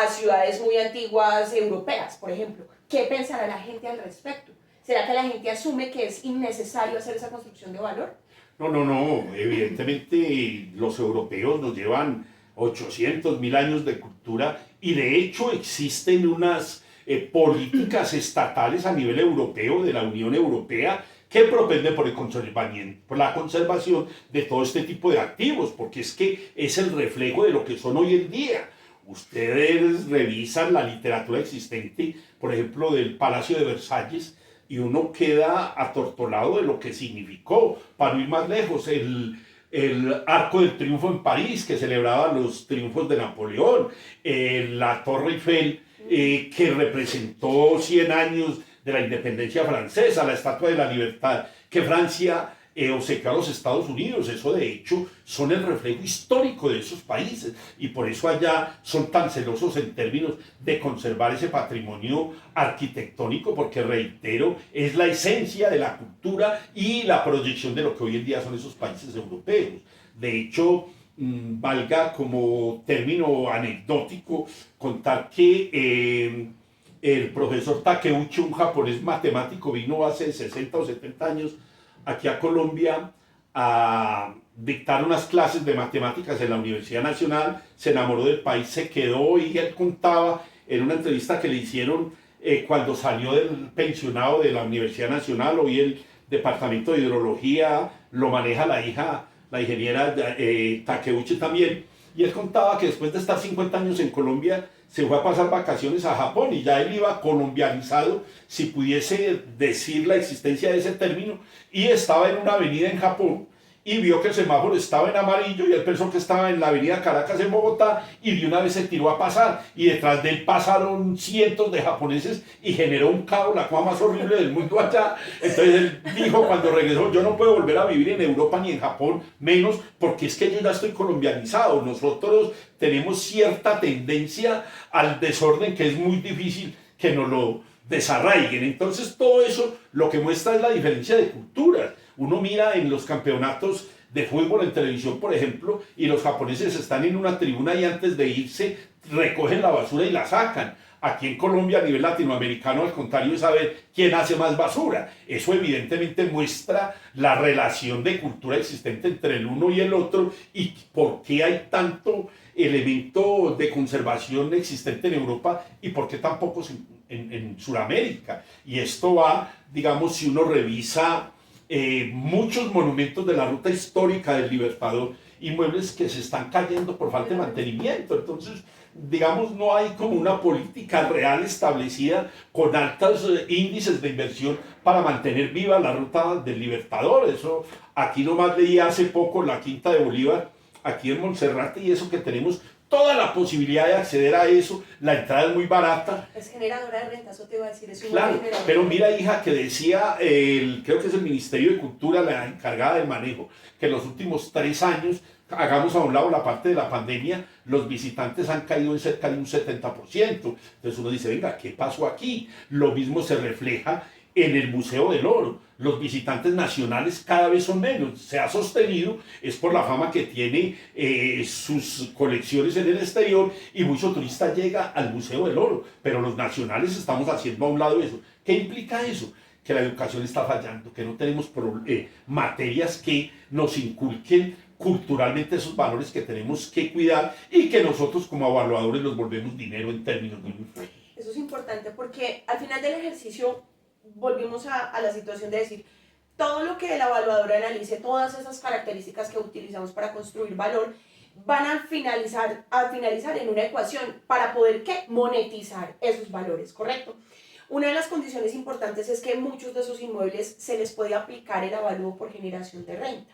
ciudades muy antiguas europeas, por ejemplo, ¿qué pensará la gente al respecto? ¿Será que la gente asume que es innecesario hacer esa construcción de valor? No, no, no. Evidentemente los europeos nos llevan 800, 1000 años de cultura y de hecho existen unas políticas estatales a nivel europeo de la Unión Europea que propenden por el conservamiento, por la conservación de todo este tipo de activos, porque es que es el reflejo de lo que son hoy en día. Ustedes revisan la literatura existente, por ejemplo, del Palacio de Versalles, y uno queda atortolado de lo que significó. Para ir más lejos, el Arco del Triunfo en París, que celebraba los triunfos de Napoleón, la Torre Eiffel, que representó 100 años de la independencia francesa, la Estatua de la Libertad, que Francia obsequió a los Estados Unidos. Eso de hecho son el reflejo histórico de esos países y por eso allá son tan celosos en términos de conservar ese patrimonio arquitectónico, porque reitero, es la esencia de la cultura y la proyección de lo que hoy en día son esos países europeos. De hecho, valga como término anecdótico contar que el profesor Takeuchi, un japonés matemático, vino hace 60 o 70 años aquí a Colombia a dictar unas clases de matemáticas en la Universidad Nacional, se enamoró del país, se quedó y él contaba en una entrevista que le hicieron cuando salió del pensionado de la Universidad Nacional. Hoy el departamento de hidrología lo maneja la hija, la ingeniera Takeuchi también, y él contaba que después de estar 50 años en Colombia se fue a pasar vacaciones a Japón y ya él iba colombianizado, si pudiese decir la existencia de ese término, y estaba en una avenida en Japón y vio que el semáforo estaba en amarillo y él pensó que estaba en la avenida Caracas en Bogotá y de una vez se tiró a pasar y detrás de él pasaron cientos de japoneses y generó un caos, la cosa más horrible del mundo allá. Entonces él dijo cuando regresó: yo no puedo volver a vivir en Europa ni en Japón, menos porque es que yo ya estoy colombianizado. Nosotros tenemos cierta tendencia al desorden que es muy difícil que nos lo desarraiguen. Entonces todo eso lo que muestra es la diferencia de culturas. Uno mira en los campeonatos de fútbol en televisión, por ejemplo, y los japoneses están en una tribuna y antes de irse recogen la basura y la sacan. Aquí en Colombia, a nivel latinoamericano, al contrario, es saber quién hace más basura. Eso evidentemente muestra la relación de cultura existente entre el uno y el otro y por qué hay tanto elemento de conservación existente en Europa y por qué tan pocos en Sudamérica. Y esto va, digamos, si uno revisa muchos monumentos de la ruta histórica del Libertador, inmuebles que se están cayendo por falta de mantenimiento. Entonces, digamos, no hay como una política real establecida con altos índices de inversión para mantener viva la ruta del Libertador. Eso, aquí nomás leí hace poco la Quinta de Bolívar, aquí en Monserrate, y eso que tenemos toda la posibilidad de acceder a eso, la entrada es muy barata. Es generadora de renta, eso te iba a decir, es un Claro, generador. pero mira, hija, que decía, creo que es el Ministerio de Cultura, la encargada del manejo, que en los últimos 3 años, hagamos a un lado la parte de la pandemia, los visitantes han caído en cerca de un 70%. Entonces uno dice, venga, ¿qué pasó aquí? Lo mismo se refleja en el Museo del Oro. Los visitantes nacionales cada vez son menos. Se ha sostenido, es por la fama que tiene sus colecciones en el exterior y mucho turista llega al Museo del Oro, pero los nacionales estamos haciendo a un lado eso. ¿Qué implica eso? Que la educación está fallando, que no tenemos materias que nos inculquen culturalmente esos valores que tenemos que cuidar y que nosotros como evaluadores los volvemos dinero en términos de un... Eso es importante porque al final del ejercicio volvimos a la situación de decir, todo lo que el evaluador analice, todas esas características que utilizamos para construir valor, van a finalizar en una ecuación para poder ¿qué? Monetizar esos valores, ¿correcto? Una de las condiciones importantes es que muchos de esos inmuebles se les puede aplicar el avalúo por generación de renta.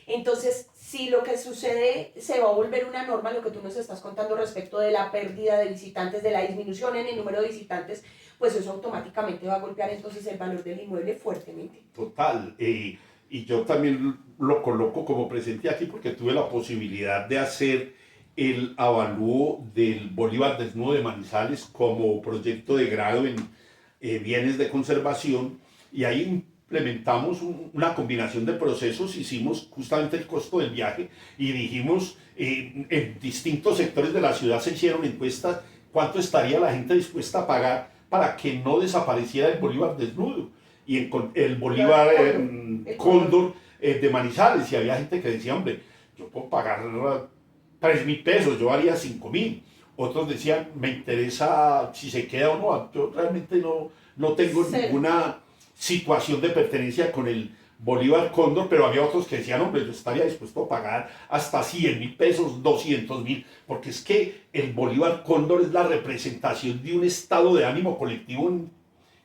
Entonces, si lo que sucede se va a volver una norma, lo que tú nos estás contando respecto de la pérdida de visitantes, de la disminución en el número de visitantes, pues eso automáticamente va a golpear entonces el valor del inmueble fuertemente. Total. Y yo también lo coloco como presente aquí porque tuve la posibilidad de hacer el avalúo del Bolívar Desnudo de Manizales como proyecto de grado en bienes de conservación, y ahí implementamos una combinación de procesos. Hicimos justamente el costo del viaje y dijimos, en distintos sectores de la ciudad se hicieron encuestas, cuánto estaría la gente dispuesta a pagar para que no desapareciera el Bolívar Desnudo y el Bolívar Cóndor de Manizales. Y había gente que decía, hombre, yo puedo pagar 3.000 pesos, yo haría 5.000. Otros decían, me interesa si se queda o no, yo realmente no tengo ninguna situación de pertenencia con el Bolívar Cóndor, pero había otros que decían, hombre, yo estaría dispuesto a pagar hasta 100.000 pesos, 200.000, porque es que el Bolívar Cóndor es la representación de un estado de ánimo colectivo en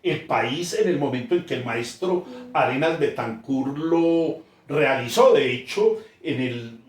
el país en el momento en que el maestro Arenas Betancourt lo realizó. De hecho, en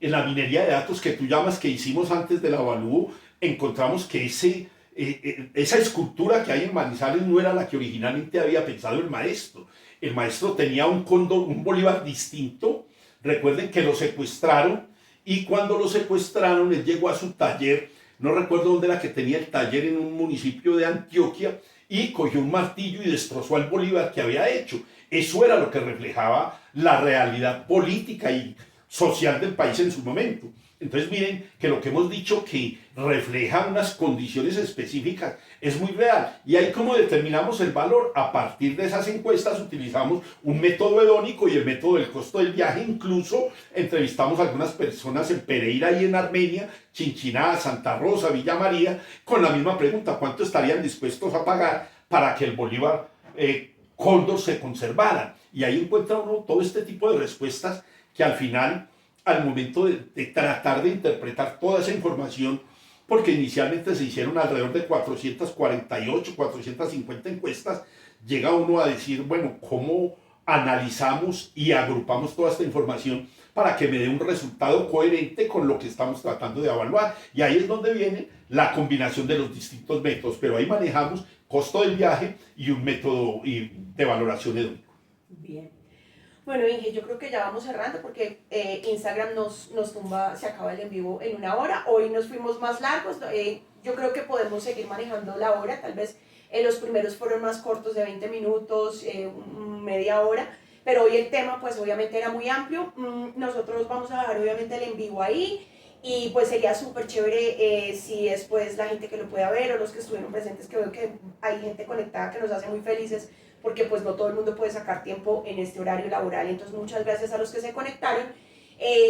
la minería de datos que tú llamas, que hicimos antes del avalúo, encontramos que esa escultura que hay en Manizales no era la que originalmente había pensado el maestro. El maestro tenía un cóndor, un Bolívar distinto. Recuerden que lo secuestraron, y cuando lo secuestraron él llegó a su taller, no recuerdo dónde era que tenía el taller, en un municipio de Antioquia, y cogió un martillo y destrozó al Bolívar que había hecho. Eso era lo que reflejaba la realidad política y social del país en su momento. Entonces miren que lo que hemos dicho, que refleja unas condiciones específicas, es muy real. Y ahí, como determinamos el valor, a partir de esas encuestas utilizamos un método hedónico y el método del costo del viaje. Incluso entrevistamos a algunas personas en Pereira y en Armenia, Chinchiná, Santa Rosa, Villa María, con la misma pregunta: ¿cuánto estarían dispuestos a pagar para que el Bolívar Cóndor se conservara? Y ahí encuentra uno todo este tipo de respuestas que al final, al momento de tratar de interpretar toda esa información, porque inicialmente se hicieron alrededor de 448, 450 encuestas, llega uno a decir, bueno, ¿cómo analizamos y agrupamos toda esta información para que me dé un resultado coherente con lo que estamos tratando de evaluar? Y ahí es donde viene la combinación de los distintos métodos, pero ahí manejamos costo del viaje y un método de valoración hedónico. Bien. Bueno, Inge, yo creo que ya vamos cerrando porque Instagram nos tumba, se acaba el en vivo en 1 hora. Hoy nos fuimos más largos. Yo creo que podemos seguir manejando la hora. Tal vez los primeros fueron más cortos, de 20 minutos, media hora. Pero hoy el tema, pues obviamente era muy amplio. Nosotros vamos a dejar obviamente el en vivo ahí. Y pues sería súper chévere si después la gente que lo pueda ver, o los que estuvieron presentes, que veo que hay gente conectada que nos hace muy felices, porque pues no todo el mundo puede sacar tiempo en este horario laboral. Entonces muchas gracias a los que se conectaron.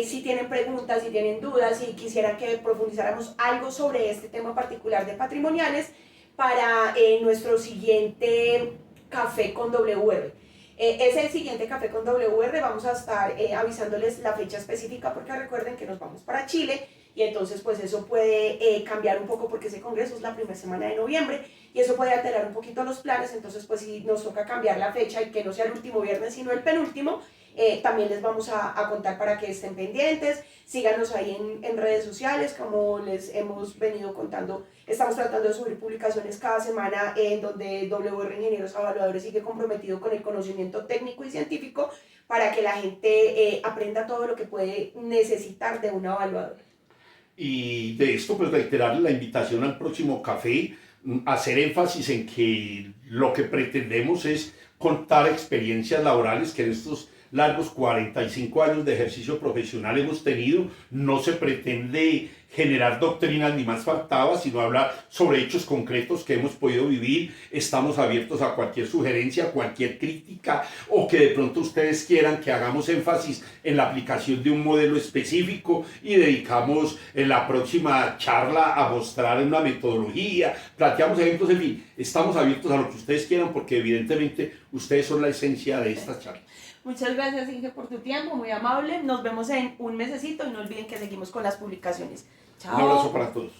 Si tienen preguntas, si tienen dudas, si quisieran que profundizáramos algo sobre este tema particular de patrimoniales, para nuestro siguiente Café con WR. Es el siguiente Café con WR, vamos a estar avisándoles la fecha específica, porque recuerden que nos vamos para Chile, y entonces pues eso puede cambiar un poco, porque ese congreso es la primera semana de noviembre, y eso puede alterar un poquito los planes. Entonces pues si nos toca cambiar la fecha y que no sea el último viernes sino el penúltimo, también les vamos a contar para que estén pendientes. Síganos ahí en redes sociales, como les hemos venido contando. Estamos tratando de subir publicaciones cada semana, en donde WR Ingenieros Evaluadores sigue comprometido con el conocimiento técnico y científico, para que la gente aprenda todo lo que puede necesitar de un evaluador. Y de esto, pues reiterar la invitación al próximo café, hacer énfasis en que lo que pretendemos es contar experiencias laborales que en estos largos 45 años de ejercicio profesional hemos tenido. No se pretende generar doctrinas, ni más faltaba, sino hablar sobre hechos concretos que hemos podido vivir. Estamos abiertos a cualquier sugerencia, cualquier crítica, o que de pronto ustedes quieran que hagamos énfasis en la aplicación de un modelo específico, y dedicamos en la próxima charla a mostrar una metodología, planteamos ejemplos. En fin, estamos abiertos a lo que ustedes quieran, porque evidentemente ustedes son la esencia de estas charlas. Muchas gracias, Inge, por tu tiempo, muy amable. Nos vemos en un mesecito, y no olviden que seguimos con las publicaciones. Chao. Un abrazo para todos.